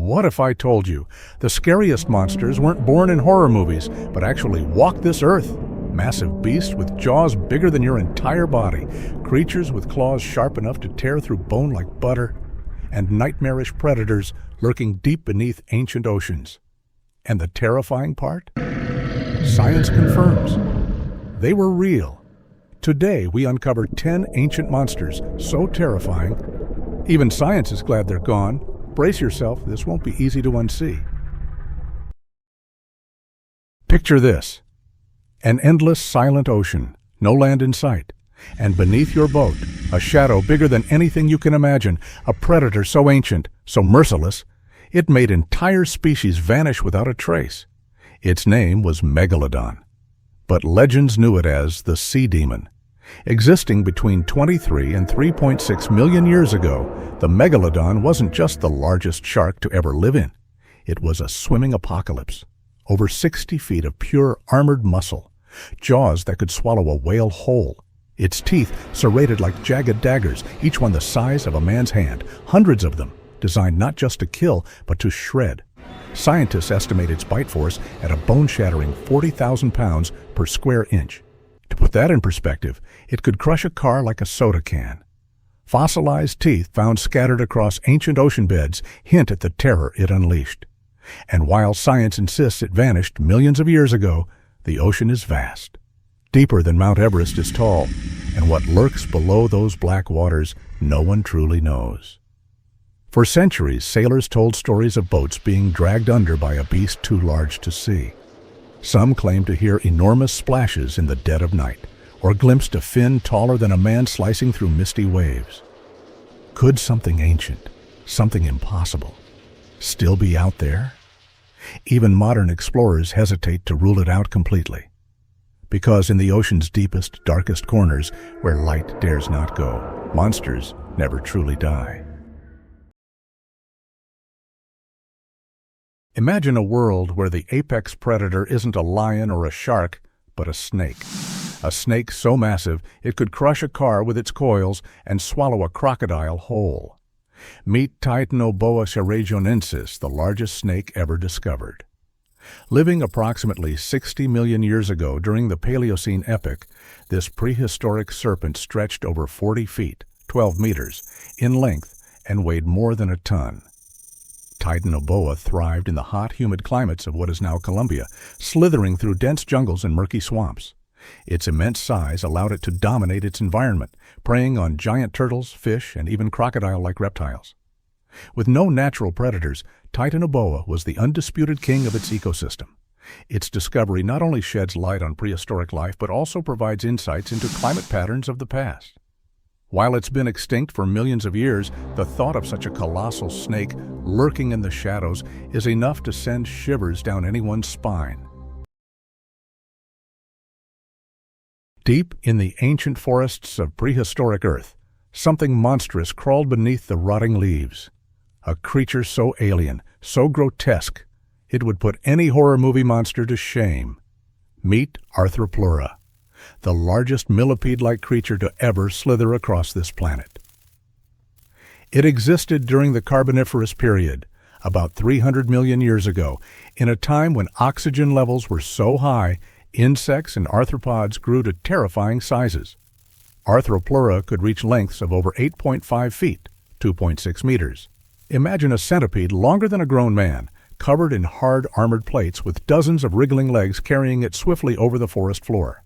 What if I told you the scariest monsters weren't born in horror movies, but actually walked this earth? Massive beasts with jaws bigger than your entire body, creatures with claws sharp enough to tear through bone like butter, and nightmarish predators lurking deep beneath ancient oceans. And the terrifying part? Science confirms. They were real. Today we uncovered 10 ancient monsters so terrifying, even science is glad they're gone. Brace yourself, this won't be easy to unsee. Picture this. An endless, silent ocean, no land in sight. And beneath your boat, a shadow bigger than anything you can imagine, a predator so ancient, so merciless, it made entire species vanish without a trace. Its name was Megalodon. But legends knew it as the sea demon. Existing between 23 and 3.6 million years ago, the Megalodon wasn't just the largest shark to ever live in. It was a swimming apocalypse. Over 60 feet of pure armored muscle, jaws that could swallow a whale whole. Its teeth serrated like jagged daggers, each one the size of a man's hand, hundreds of them, designed not just to kill, but to shred. Scientists estimate its bite force at a bone-shattering 40,000 pounds per square inch. To put that in perspective, it could crush a car like a soda can. Fossilized teeth found scattered across ancient ocean beds hint at the terror it unleashed. And while science insists it vanished millions of years ago, the ocean is vast. Deeper than Mount Everest is tall, and what lurks below those black waters no one truly knows. For centuries, sailors told stories of boats being dragged under by a beast too large to see. Some claimed to hear enormous splashes in the dead of night, or glimpsed a fin taller than a man slicing through misty waves. Could something ancient, something impossible, still be out there? Even modern explorers hesitate to rule it out completely. Because in the ocean's deepest, darkest corners, where light dares not go, monsters never truly die. Imagine a world where the apex predator isn't a lion or a shark, but a snake. A snake so massive it could crush a car with its coils and swallow a crocodile whole. Meet Titanoboa serrationensis, the largest snake ever discovered. Living approximately 60 million years ago during the Paleocene epoch, this prehistoric serpent stretched over 40 feet, 12 meters, in length and weighed more than a ton. Titanoboa thrived in the hot, humid climates of what is now Colombia, slithering through dense jungles and murky swamps. Its immense size allowed it to dominate its environment, preying on giant turtles, fish, and even crocodile-like reptiles. With no natural predators, Titanoboa was the undisputed king of its ecosystem. Its discovery not only sheds light on prehistoric life, but also provides insights into climate patterns of the past. While it's been extinct for millions of years, the thought of such a colossal snake lurking in the shadows is enough to send shivers down anyone's spine. Deep in the ancient forests of prehistoric Earth, something monstrous crawled beneath the rotting leaves. A creature so alien, so grotesque, it would put any horror movie monster to shame. Meet Arthropleura, the largest millipede-like creature to ever slither across this planet. It existed during the Carboniferous period, about 300 million years ago, in a time when oxygen levels were so high, insects and arthropods grew to terrifying sizes. Arthropleura could reach lengths of over 8.5 feet, 2.6 meters. Imagine a centipede longer than a grown man, covered in hard armored plates with dozens of wriggling legs carrying it swiftly over the forest floor.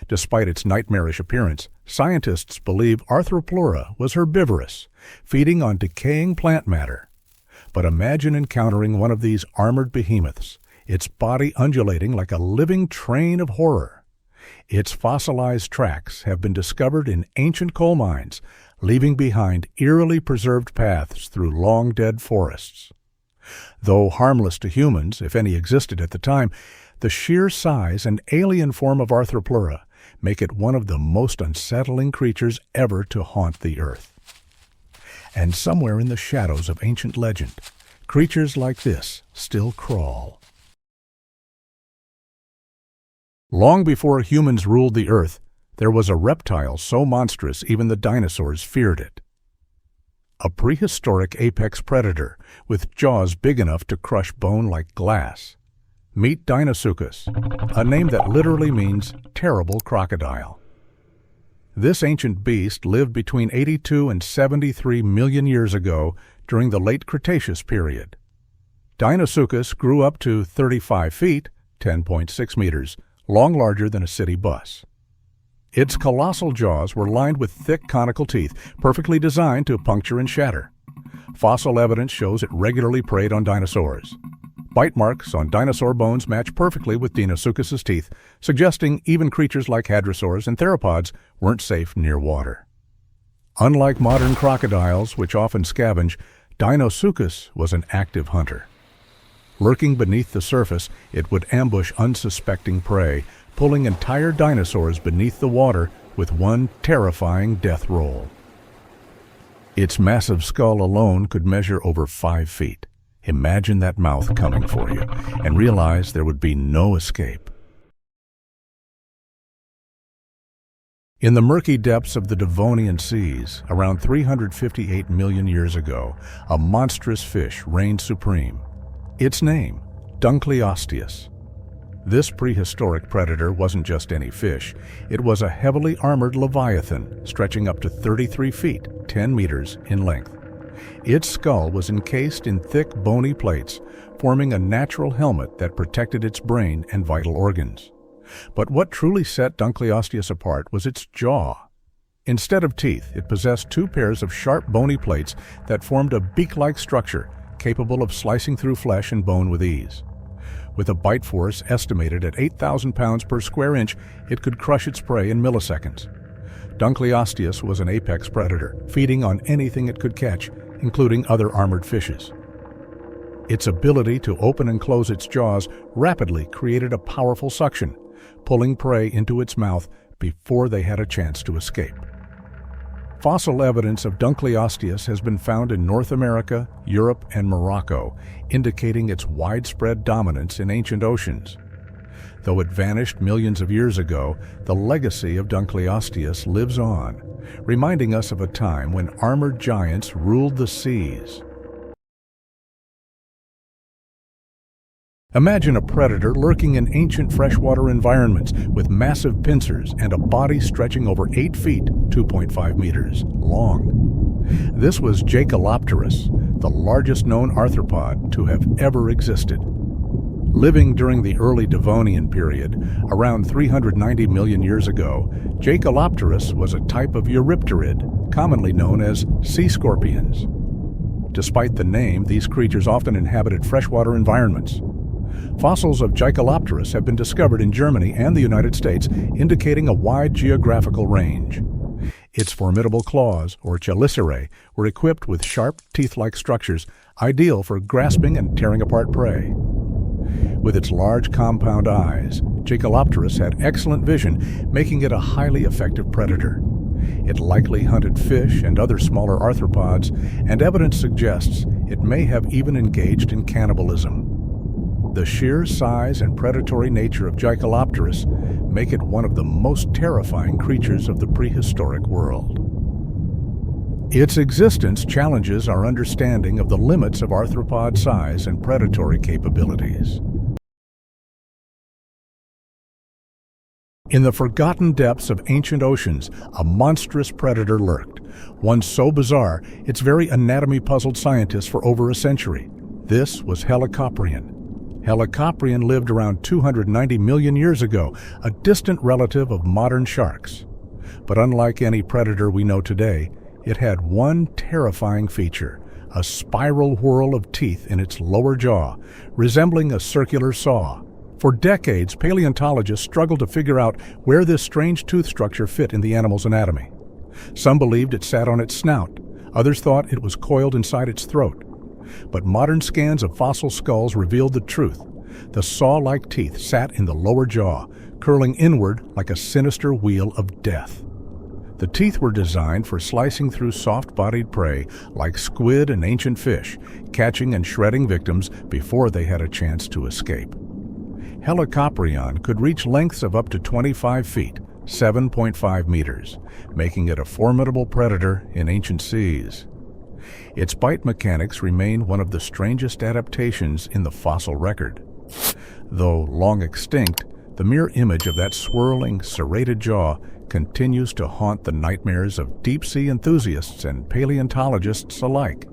Despite its nightmarish appearance, scientists believe Arthropleura was herbivorous, feeding on decaying plant matter. But imagine encountering one of these armored behemoths, its body undulating like a living train of horror. Its fossilized tracks have been discovered in ancient coal mines, leaving behind eerily preserved paths through long-dead forests. Though harmless to humans, if any existed at the time, the sheer size and alien form of Arthropleura make it one of the most unsettling creatures ever to haunt the earth. And somewhere in the shadows of ancient legend, creatures like this still crawl. Long before humans ruled the earth, there was a reptile so monstrous even the dinosaurs feared it. a prehistoric apex predator with jaws big enough to crush bone like glass. Meet Deinosuchus, a name that literally means terrible crocodile. This ancient beast lived between 82 and 73 million years ago during the late Cretaceous period. Deinosuchus grew up to 35 feet, 10.6 meters, long larger than a city bus. Its colossal jaws were lined with thick conical teeth, perfectly designed to puncture and shatter. Fossil evidence shows it regularly preyed on dinosaurs. Bite marks on dinosaur bones match perfectly with Deinosuchus's teeth, suggesting even creatures like hadrosaurs and theropods weren't safe near water. Unlike modern crocodiles, which often scavenge, Deinosuchus was an active hunter. Lurking beneath the surface, it would ambush unsuspecting prey, pulling entire dinosaurs beneath the water with one terrifying death roll. Its massive skull alone could measure over 5 feet. Imagine that mouth coming for you, and realize there would be no escape. In the murky depths of the Devonian seas, around 358 million years ago, a monstrous fish reigned supreme. Its name, Dunkleosteus. This prehistoric predator wasn't just any fish. It was a heavily armored leviathan, stretching up to 33 feet, 10 meters in length. Its skull was encased in thick, bony plates, forming a natural helmet that protected its brain and vital organs. But what truly set Dunkleosteus apart was its jaw. Instead of teeth, it possessed 2 pairs of sharp, bony plates that formed a beak-like structure capable of slicing through flesh and bone with ease. With a bite force estimated at 8,000 pounds per square inch, it could crush its prey in milliseconds. Dunkleosteus was an apex predator, feeding on anything it could catch, including other armored fishes. Its ability to open and close its jaws rapidly created a powerful suction, pulling prey into its mouth before they had a chance to escape. Fossil evidence of Dunkleosteus has been found in North America, Europe, and Morocco, indicating its widespread dominance in ancient oceans. Though it vanished millions of years ago, the legacy of Dunkleosteus lives on, reminding us of a time when armored giants ruled the seas. Imagine a predator lurking in ancient freshwater environments with massive pincers and a body stretching over 8 feet, 2.5 meters, long. This was Jaekelopterus, the largest known arthropod to have ever existed. Living during the early Devonian period, around 390 million years ago, Jaekelopterus was a type of Eurypterid, commonly known as sea scorpions. Despite the name, these creatures often inhabited freshwater environments. Fossils of Jaekelopterus have been discovered in Germany and the United States, indicating a wide geographical range. Its formidable claws, or chelicerae, were equipped with sharp, teeth-like structures, ideal for grasping and tearing apart prey. With its large compound eyes, Jaekelopterus had excellent vision, making it a highly effective predator. It likely hunted fish and other smaller arthropods, and evidence suggests it may have even engaged in cannibalism. The sheer size and predatory nature of Jaekelopterus make it one of the most terrifying creatures of the prehistoric world. Its existence challenges our understanding of the limits of arthropod size and predatory capabilities. In the forgotten depths of ancient oceans, a monstrous predator lurked, one so bizarre its very anatomy puzzled scientists for over a century. This was Helicoprion. Helicoprion lived around 290 million years ago, a distant relative of modern sharks. But unlike any predator we know today, it had one terrifying feature, a spiral whorl of teeth in its lower jaw, resembling a circular saw. For decades, paleontologists struggled to figure out where this strange tooth structure fit in the animal's anatomy. Some believed it sat on its snout, others thought it was coiled inside its throat. But modern scans of fossil skulls revealed the truth. The saw-like teeth sat in the lower jaw, curling inward like a sinister wheel of death. The teeth were designed for slicing through soft-bodied prey like squid and ancient fish, catching and shredding victims before they had a chance to escape. Helicoprion could reach lengths of up to 25 feet, 7.5 meters, making it a formidable predator in ancient seas. Its bite mechanics remain one of the strangest adaptations in the fossil record. Though long extinct, the mere image of that swirling, serrated jaw continues to haunt the nightmares of deep-sea enthusiasts and paleontologists alike.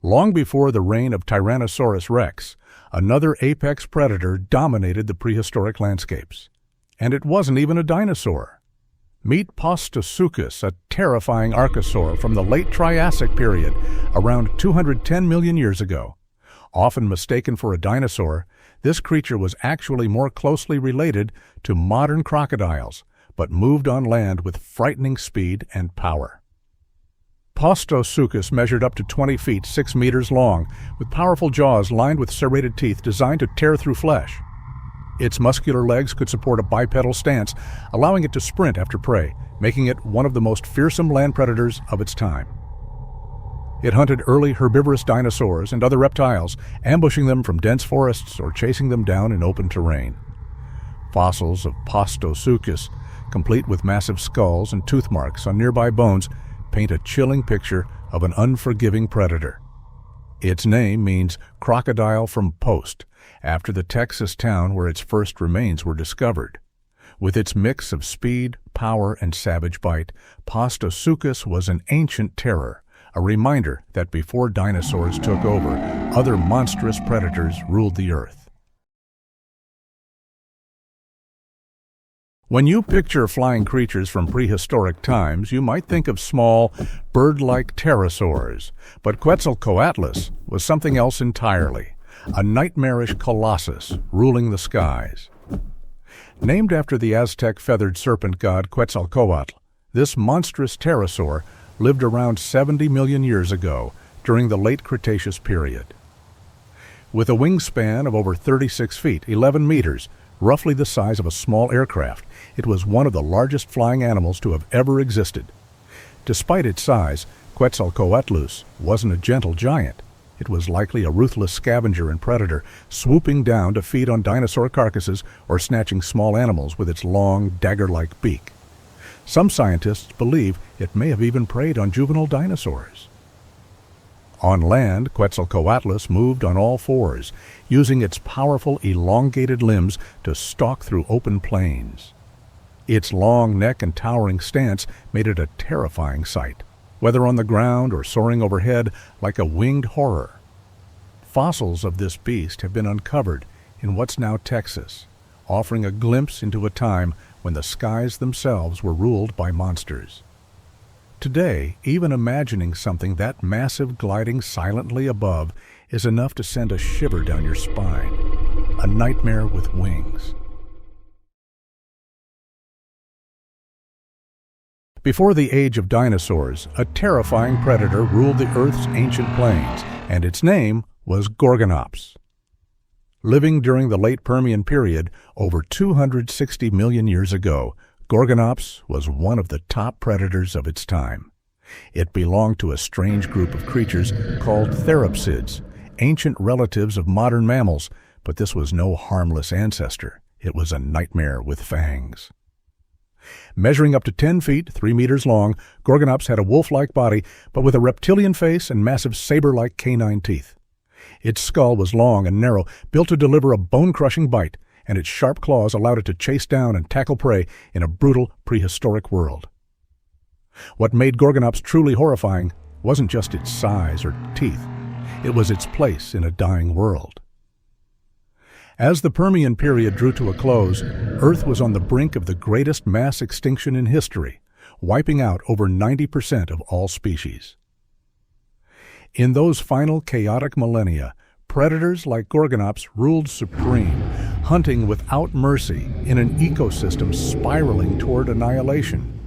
Long before the reign of Tyrannosaurus rex, another apex predator dominated the prehistoric landscapes. And it wasn't even a dinosaur. Meet Postosuchus, a terrifying archosaur from the late Triassic period, around 210 million years ago. Often mistaken for a dinosaur, this creature was actually more closely related to modern crocodiles, but moved on land with frightening speed and power. Postosuchus measured up to 20 feet 6 meters long, with powerful jaws lined with serrated teeth designed to tear through flesh. Its muscular legs could support a bipedal stance, allowing it to sprint after prey, making it one of the most fearsome land predators of its time. It hunted early herbivorous dinosaurs and other reptiles, ambushing them from dense forests or chasing them down in open terrain. Fossils of Postosuchus, complete with massive skulls and tooth marks on nearby bones, paint a chilling picture of an unforgiving predator. Its name means crocodile from Post, after the Texas town where its first remains were discovered. With its mix of speed, power, and savage bite, Postosuchus was an ancient terror, a reminder that before dinosaurs took over, other monstrous predators ruled the earth. When you picture flying creatures from prehistoric times, you might think of small, bird-like pterosaurs, but Quetzalcoatlus was something else entirely, a nightmarish colossus ruling the skies. Named after the Aztec feathered serpent god Quetzalcoatl, this monstrous pterosaur lived around 70 million years ago during the late Cretaceous period. With a wingspan of over 36 feet, 11 meters, roughly the size of a small aircraft, it was one of the largest flying animals to have ever existed. Despite its size, Quetzalcoatlus wasn't a gentle giant. It was likely a ruthless scavenger and predator, swooping down to feed on dinosaur carcasses or snatching small animals with its long, dagger-like beak. Some scientists believe it may have even preyed on juvenile dinosaurs. On land, Quetzalcoatlus moved on all fours, using its powerful, elongated limbs to stalk through open plains. Its long neck and towering stance made it a terrifying sight, whether on the ground or soaring overhead like a winged horror. Fossils of this beast have been uncovered in what's now Texas, offering a glimpse into a time when the skies themselves were ruled by monsters. Today, even imagining something that massive gliding silently above is enough to send a shiver down your spine, a nightmare with wings. Before the age of dinosaurs, a terrifying predator ruled the Earth's ancient plains, and its name was Gorgonops. Living during the late Permian period, over 260 million years ago, Gorgonops was one of the top predators of its time. It belonged to a strange group of creatures called therapsids, ancient relatives of modern mammals, but this was no harmless ancestor. It was a nightmare with fangs. Measuring up to 10 feet, 3 meters long, Gorgonops had a wolf-like body, but with a reptilian face and massive saber-like canine teeth. Its skull was long and narrow, built to deliver a bone-crushing bite, and its sharp claws allowed it to chase down and tackle prey in a brutal, prehistoric world. What made Gorgonops truly horrifying wasn't just its size or teeth. It was its place in a dying world. As the Permian period drew to a close, Earth was on the brink of the greatest mass extinction in history, wiping out over 90% of all species. In those final chaotic millennia, predators like Gorgonops ruled supreme, hunting without mercy in an ecosystem spiraling toward annihilation.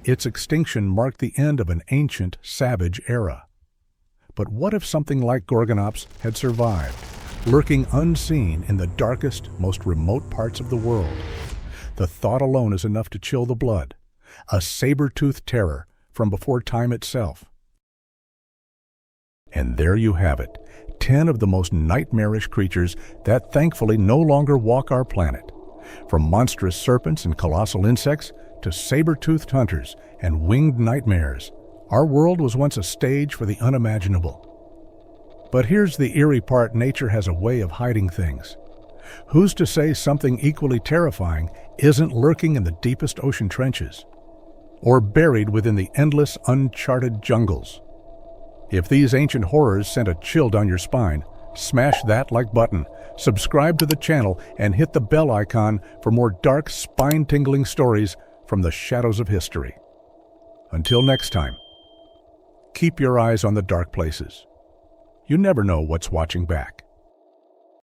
Its extinction marked the end of an ancient, savage era. But what if something like Gorgonops had survived, lurking unseen in the darkest, most remote parts of the world? The thought alone is enough to chill the blood. A saber-toothed terror from before time itself. And there you have it, 10 of the most nightmarish creatures that thankfully no longer walk our planet. From monstrous serpents and colossal insects to saber-toothed hunters and winged nightmares, our world was once a stage for the unimaginable. But here's the eerie part: nature has a way of hiding things. Who's to say something equally terrifying isn't lurking in the deepest ocean trenches, or buried within the endless, uncharted jungles? If these ancient horrors sent a chill down your spine, smash that like button, subscribe to the channel, and hit the bell icon for more dark, spine-tingling stories from the shadows of history. Until next time, keep your eyes on the dark places. You never know what's watching back.